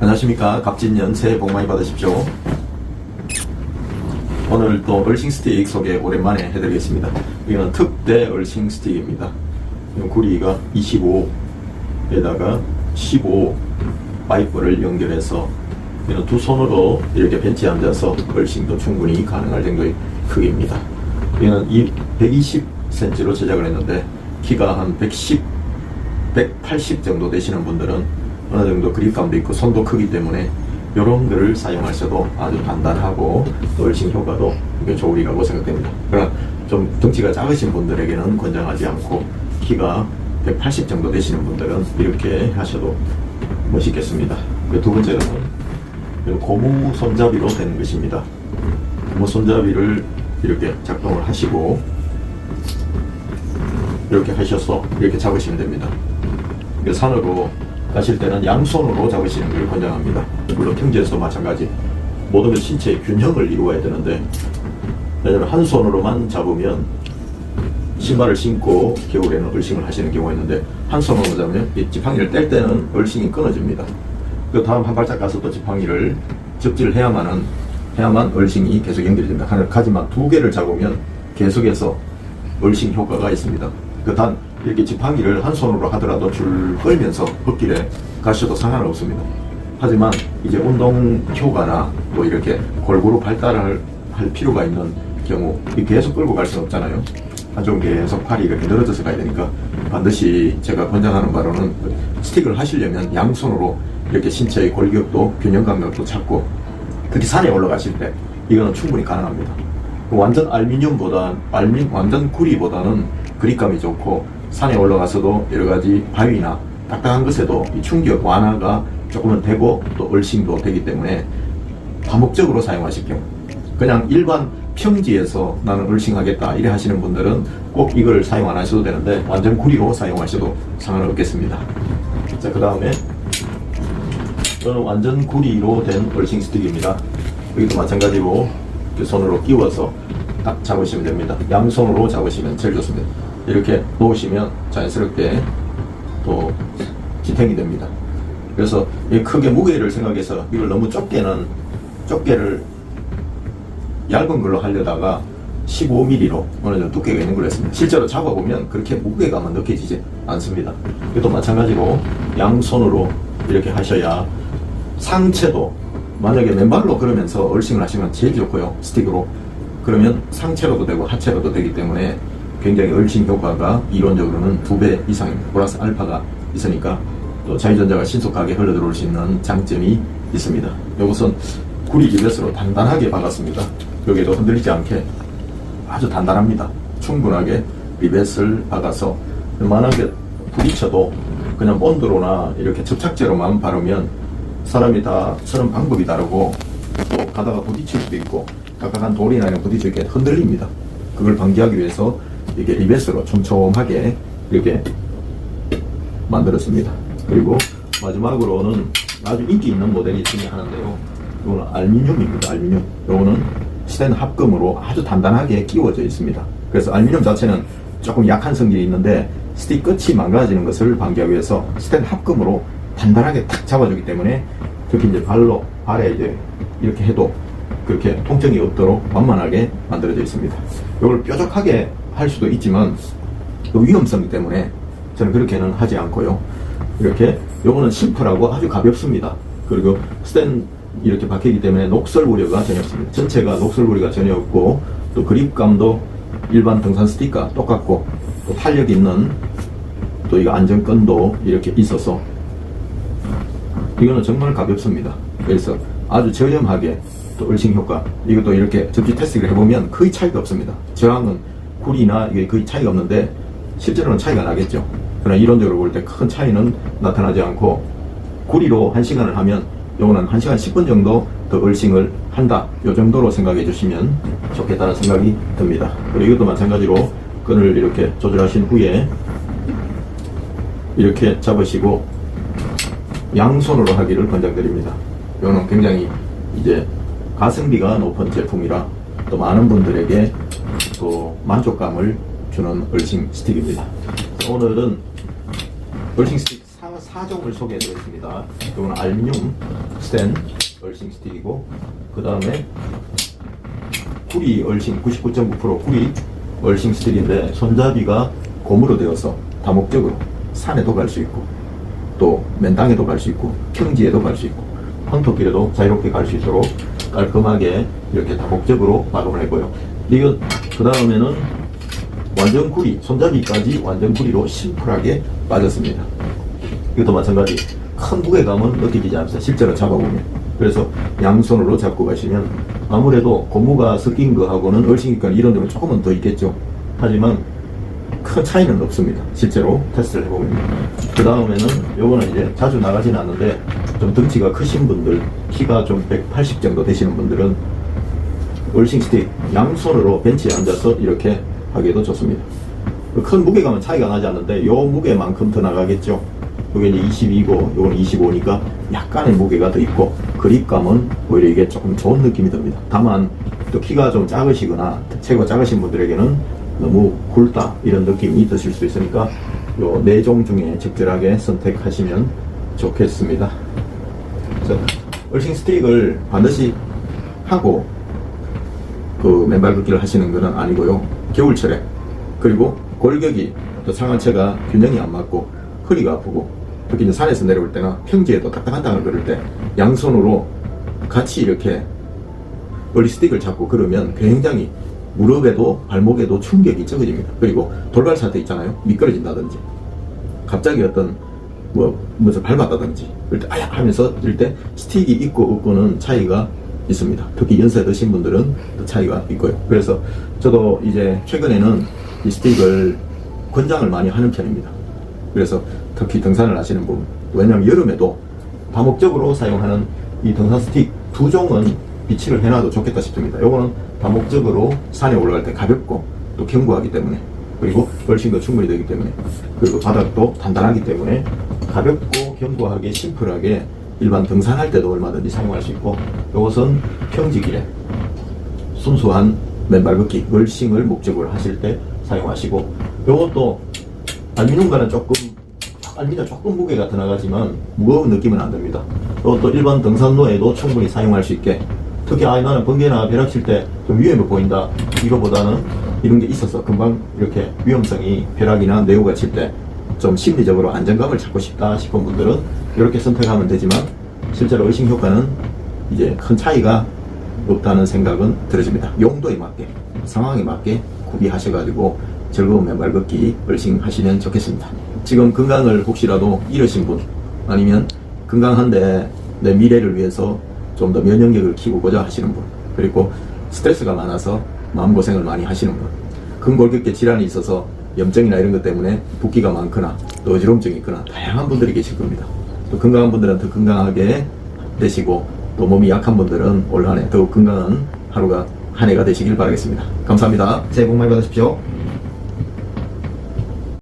안녕하십니까. 갑진년 새해 복 많이 받으십시오. 오늘 또 얼싱 스틱 소개 오랜만에 해드리겠습니다. 이거는 특대 얼싱 스틱입니다. 구리가 25에다가 15 파이프를 연결해서 이는 두 손으로 이렇게 벤치에 앉아서 얼싱도 충분히 가능할 정도의 크기입니다. 이는 120cm로 제작을 했는데 키가 한 110, 180 정도 되시는 분들은 어느 정도 그립감도 있고 손도 크기 때문에 이런 거를 사용하셔도 아주 단단하고 얼싱 효과도 좋으리라고 생각됩니다. 그러나 좀 덩치가 작으신 분들에게는 권장하지 않고 키가 180 정도 되시는 분들은 이렇게 하셔도 멋있겠습니다. 두 번째는 고무 손잡이로 되는 것입니다. 고무 손잡이를 이렇게 작동을 하시고 이렇게 하셔서 이렇게 잡으시면 됩니다. 산으로 가실 때는 양손으로 잡으시는 걸 권장합니다. 물론 평지에서도 마찬가지. 모든 신체의 균형을 이루어야 되는데, 왜냐면 한 손으로만 잡으면 신발을 신고 겨울에는 얼싱을 하시는 경우가 있는데, 한 손으로 잡으면 이 지팡이를 뗄 때는 얼싱이 끊어집니다. 그 다음 한 발짝 가서 또 지팡이를 접지를 해야만 얼싱이 계속 연결됩니다. 하지만 두 개를 잡으면 계속해서 얼싱 효과가 있습니다. 단 이렇게 지팡이를 한 손으로 하더라도 줄 끌면서 흙길에 가셔도 상관없습니다. 하지만 이제 운동 효과나 뭐 이렇게 골고루 발달할 필요가 있는 경우 계속 끌고 갈 수는 없잖아요. 한쪽 계속 팔이 이렇게 늘어져서 가야 되니까 반드시 제가 권장하는 바로는 스틱을 하시려면 양손으로 이렇게 신체의 골격도 균형 감각도 찾고, 특히 산에 올라가실 때 이거는 충분히 가능합니다. 완전 완전 구리보다는 그립감이 좋고, 산에 올라가서도 여러가지 바위나 딱딱한 것에도 이 충격 완화가 조금은 되고 또 얼싱도 되기 때문에 다목적으로 사용하실 경우, 그냥 일반 평지에서 나는 얼싱 하겠다 이래 하시는 분들은 꼭 이걸 사용 안 하셔도 되는데 완전 구리로 사용하셔도 상관은 없겠습니다. 자, 그 다음에 이거는 완전 구리로 된 얼싱 스틱입니다. 여기도 마찬가지로 손으로 끼워서 딱 잡으시면 됩니다. 양손으로 잡으시면 제일 좋습니다. 이렇게 놓으시면 자연스럽게 또 지탱이 됩니다. 그래서 크게 무게를 생각해서 이걸 너무 좁게를 얇은 걸로 하려다가 15mm로 어느 정도 두께가 있는 걸로 했습니다. 실제로 잡아보면 그렇게 무게감은 느껴지지 않습니다. 이것도 마찬가지로 양손으로 이렇게 하셔야 상체도, 만약에 맨발로 걸으면서 얼싱을 하시면 제일 좋고요. 스틱으로 그러면 상체로도 되고 하체로도 되기 때문에 굉장히 얼싱 효과가 이론적으로는 2배 이상입니다. 플러스 알파가 있으니까 또 자유전자가 신속하게 흘러들어올 수 있는 장점이 있습니다. 이것은 구리 리벳으로 단단하게 박았습니다. 여기도 흔들리지 않게 아주 단단합니다. 충분하게 리벳을 박아서 만약에 부딪혀도 그냥 본드로나 이렇게 접착제로만 바르면 사람이 다 쓰는 방법이 다르고 또 가다가 부딪힐 수도 있고 딱딱한 돌이나 이런 부딪힐 때 흔들립니다. 그걸 방지하기 위해서 이게 리벳으로 촘촘하게 이렇게 만들었습니다. 그리고 마지막으로는 아주 인기 있는 모델이 중에 하나인데요. 이거는 알루미늄입니다. 알루미늄. 이거는 스텐 합금으로 아주 단단하게 끼워져 있습니다. 그래서 알루미늄 자체는 조금 약한 성질이 있는데 스틱 끝이 망가지는 것을 방지하기 위해서 스텐 합금으로 단단하게 탁 잡아주기 때문에 특히 이제 발에 이제 이렇게 해도 그렇게 통증이 없도록 완만하게 만들어져 있습니다. 이걸 뾰족하게 할 수도 있지만 위험성 때문에 저는 그렇게는 하지 않고요. 이렇게 요거는 심플하고 아주 가볍습니다. 그리고 스텐 이렇게 박히기 때문에 녹슬 우려가 전혀 없습니다. 전체가 녹슬 우려가 전혀 없고 또 그립감도 일반 등산 스틱과 똑같고 또 탄력 있는 또 이거 안정건도 이렇게 있어서 이거는 정말 가볍습니다. 그래서 아주 저렴하게 또 얼싱 효과, 이것도 이렇게 접지 테스트를 해보면 거의 차이가 없습니다. 저항은 구리나 이게 거의 차이가 없는데 실제로는 차이가 나겠죠. 그러나 이론적으로 볼 때 큰 차이는 나타나지 않고 구리로 1시간을 하면 요거는 1시간 10분 정도 더 얼싱을 한다, 요 정도로 생각해 주시면 좋겠다는 생각이 듭니다. 그리고 이것도 마찬가지로 끈을 이렇게 조절하신 후에 이렇게 잡으시고 양손으로 하기를 권장드립니다. 이거는 굉장히 이제 가성비가 높은 제품이라 또 많은 분들에게 또 만족감을 주는 얼싱 스틱입니다. 오늘은 얼싱 스틱 4종을 소개해드렸습니다. 이거는 알루미늄, 락센 얼싱 스틱이고, 그 다음에 구리 얼싱 99.9% 구리 얼싱 스틱인데, 손잡이가 고무로 되어서 다목적으로 산에도 갈 수 있고, 또 맨땅에도 갈 수 있고, 평지에도 갈 수 있고, 황토길에도 자유롭게 갈 수 있도록 깔끔하게 이렇게 다목적으로 마감을 했고요. 이거 그 다음에는 완전 구리, 손잡이까지 완전 구리로 심플하게 빠졌습니다. 이것도 마찬가지 큰 무게감은 느끼지 않습니다. 실제로 잡아보면. 그래서 양손으로 잡고 가시면 아무래도 고무가 섞인 거하고는 얼씬이니까 이런 점은 조금은 더 있겠죠. 하지만 큰 차이는 없습니다. 실제로 테스트를 해보면. 그 다음에는 요거는 이제 자주 나가지는 않는데, 좀 덩치가 크신 분들, 키가 좀 180 정도 되시는 분들은 얼싱 스틱 양손으로 벤치에 앉아서 이렇게 하기에도 좋습니다. 큰 무게감은 차이가 나지 않는데 요 무게만큼 더 나가겠죠. 요게 이제 22고 요거는 25니까 약간의 무게가 더 있고, 그립감은 오히려 이게 조금 좋은 느낌이 듭니다. 다만 또 키가 좀 작으시거나 체구가 작으신 분들에게는 너무 굵다 이런 느낌이 드실 수 있으니까 요 4종 중에 적절하게 선택하시면 좋겠습니다. 얼싱 스틱을 반드시 하고 그 맨발 걷기를 하시는 것은 아니고요. 겨울철에, 그리고 골격이 또 상하체가 균형이 안 맞고 허리가 아프고, 특히 이제 산에서 내려올 때나 평지에도 딱딱한 땅을 걸을 때 양손으로 같이 이렇게 얼리 스틱을 잡고 걸으면 굉장히 무릎에도 발목에도 충격이 적어집니다. 그리고 돌발 사태 있잖아요. 미끄러진다든지 갑자기 어떤 무엇을 밟았다든지 그럴 때 아야 하면서 들 때 스틱이 있고 없고는 차이가 있습니다. 특히 연세 드신 분들은 또 차이가 있고요. 그래서 저도 이제 최근에는 이 스틱을 권장을 많이 하는 편입니다. 그래서 특히 등산을 하시는 분, 왜냐하면 여름에도 다목적으로 사용하는 이 등산 스틱 2종은 비치를 해놔도 좋겠다 싶습니다. 요거는 다목적으로 산에 올라갈 때 가볍고 또 견고하기 때문에, 그리고 얼씬도 충분히 되기 때문에, 그리고 바닥도 단단하기 때문에 가볍고 견고하게 심플하게 일반 등산할 때도 얼마든지 사용할 수 있고, 이것은 평지길에 순수한 맨발 걷기, 얼싱을 목적으로 하실 때 사용하시고, 이것도 알미늄과는 알미늄 조금 무게가 더 나가지만 무거운 느낌은 안 듭니다. 이것도 일반 등산로에도 충분히 사용할 수 있게, 특히 나는 번개나 벼락 칠 때 좀 위험해 보인다, 이거보다는 이런 게 있어서 금방 이렇게 위험성이 벼락이나 뇌우가 칠 때 좀 심리적으로 안정감을 찾고 싶다 싶은 분들은 이렇게 선택하면 되지만, 실제로 얼싱 효과는 이제 큰 차이가 없다는 생각은 들어집니다. 용도에 맞게, 상황에 맞게 구비하셔가지고 즐거운 맨발 걷기 얼싱 하시면 좋겠습니다. 지금 건강을 혹시라도 잃으신 분, 아니면 건강한데 내 미래를 위해서 좀 더 면역력을 키우고자 하시는 분, 그리고 스트레스가 많아서 마음고생을 많이 하시는 분, 근골격계 질환이 있어서 염증이나 이런 것 때문에 붓기가 많거나 또 어지럼증이 있거나 다양한 분들이 계실 겁니다. 또 건강한 분들은 더 건강하게 되시고, 또 몸이 약한 분들은 올 한 해 더욱 건강한 하루가 한 해가 되시길 바라겠습니다. 감사합니다. 새해 복 많이 받으십시오.